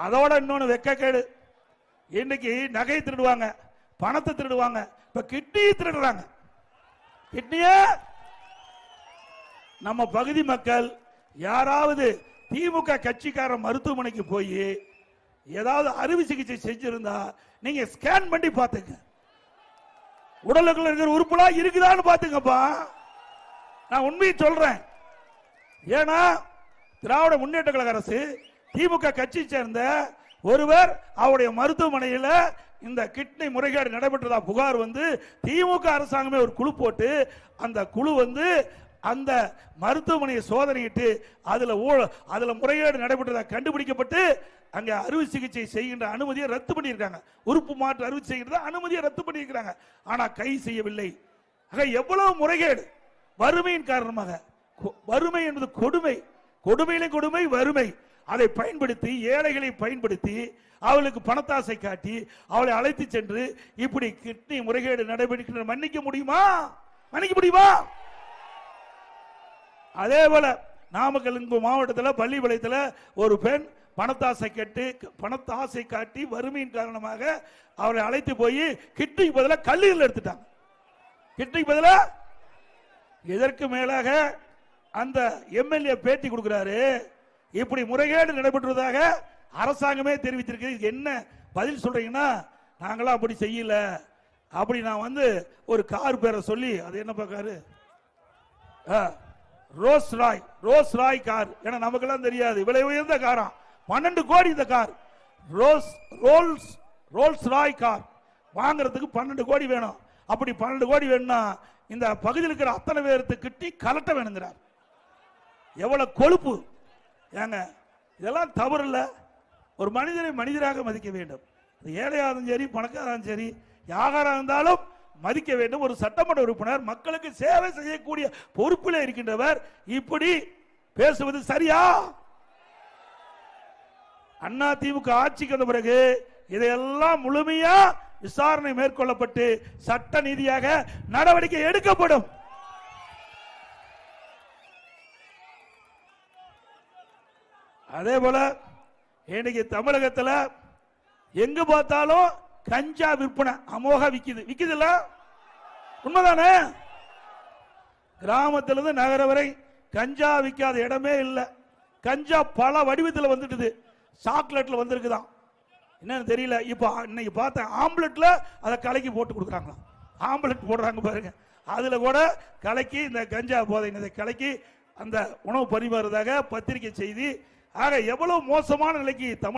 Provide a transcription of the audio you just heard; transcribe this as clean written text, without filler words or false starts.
அதோட இன்னொன்னு வெக்கக்கேடு, இன்னைக்கு நகை திருடுவாங்க, பணத்தை திருடுவாங்க, இப்ப கிட்னி திருடுறாங்க. கிட்னிய நம்ம பகுதி மக்கள் யாராவது திமுக கட்சிக்கார மருத்துவமனைக்கு போய் ஏதாவது அறுவை சிகிச்சை செஞ்சிருந்தா நீங்க ஸ்கேன் பண்ணி பாத்துங்க, உடலுக்குள்ள இருக்கிற உறுப்புலாம் இருக்குதான்னு பாத்துங்கப்பா. நான் உண்மையை சொல்றேன். ஏன்னா திராவிட முன்னேற்ற கழக அரசு திமுக கட்சி சேர்ந்த ஒருவர் அவருடைய மருத்துவமனையில் இந்த கிட்னி முறைகேடு நடைபெற்றதா புகார் வந்து திமுக அரசாங்கமே ஒரு குழு போட்டு அந்த குழு வந்து அந்த மருத்துவமனையை சோதனையிட்டு அதுல முறைகேடு நடைபெற்றதா கண்டுபிடிக்கப்பட்டு அங்க அறுவை சிகிச்சை செய்கின்ற அனுமதியை ரத்து பண்ணியிருக்காங்க. உறுப்பு மாற்று அறுவை செய்கின்ற அனுமதியை ரத்து பண்ணியிருக்காங்க. ஆனா கை செய்யவில்லை. எவ்வளவு முறைகேடு! வறுமையின் காரணமாக, வறுமை என்பது கொடுமை, கொடுமையிலே கொடுமை வறுமை. அதை பயன்படுத்தி ஏழைகளை பயன்படுத்தி அவளுக்கு பணத்தாசை காட்டி அவளை அழைத்து சென்று இப்படி கிட்னி முறைகேடு நடைபெறுகின்ற மன்னிக்க முடியுமா? மன்னிக்க முடியுமா? அதே போல நாமக்கல் மாவட்டத்தில் பள்ளிப்பாளையத்தில் ஒரு பெண் பணத்தாசை காட்டி வறுமையின் காரணமாக அவரை அழைத்து போய் கிட்னிக்கு பதிலாக கல்லீரல் எடுத்துட்டாங்க. கிட்னிக்கு பதிலாக இதற்கு மேலாக அந்த எம்எல்ஏ பேட்டி கொடுக்கிறாரு. இப்படி முறைகேடு நடைபெற்றதாக அரசாங்கமே தெரிவித்திருக்கு. என்ன பதில் சொல்றீங்கன்னா, நாங்களா அப்படி செய்யல, அப்படி நான் வந்து ஒரு கார் பேரை சொல்லி, அது என்ன காரு, ரோஸ் ராய் கார். ஏன்னா நமக்கெல்லாம் தெரியாது, விலை உயர்ந்த காரா, 12 கோடி இந்த கார். ரோல்ஸ் ராய் கார் வாங்குறதுக்கு 12 கோடி வேணும். அப்படி 12 கோடி வேணும்னா இந்த பகுதியில் இருக்கிற அத்தனை பேருக்கு கிட்டி கலட்ட வேணுங்கிறார். எவ்வளவு கொழுப்பு! ஏங்க இதெல்லாம் தவறு இல்ல. ஒரு மனிதனை மனிதராக மதிக்க வேண்டும். ஏழையாரும் சரி, பணக்காரும் சரி, யாராக இருந்தாலும் மதிக்க வேண்டும். ஒரு சட்டமன்ற உறுப்பினர் மக்களுக்கு சேவை செய்யக்கூடிய பொறுப்பில் இருக்கின்றவர் இப்படி பேசுவது சரியா? அண்ணா திமுக ஆட்சிக்கு வந்த பிறகு இதையெல்லாம் முழுமையா விசாரணை மேற்கொள்ளப்பட்டு சட்ட நீதியாக நடவடிக்கை எடுக்கப்படும். அதே போல இன்னைக்கு தமிழகத்தில் எங்கு பார்த்தாலும் கஞ்சா விற்பனை அமோக விக்குதுல்ல, உண்மைதானே? கிராமத்திலிருந்து நகர வரை கஞ்சா விற்காத இடமே இல்லை. கஞ்சா பல வடிவத்தில் வந்துட்டு, சாக்லேட்ல வந்திருக்குதான், என்னன்னு தெரியல. இப்ப இன்னைக்கு பார்த்தேன், ஆம்லெட்ல அதை கலக்கி போட்டு கொடுக்குறாங்க. ஆம்லெட் போடுறாங்க பாருங்க, அதுல கூட கலக்கி இந்த கஞ்சா போதை கலக்கி அந்த உணவு பரிமாறுறதாக பத்திரிகை செய்தி. ஆக எவ்வளவு மோசமான நிலைக்கு தமிழ்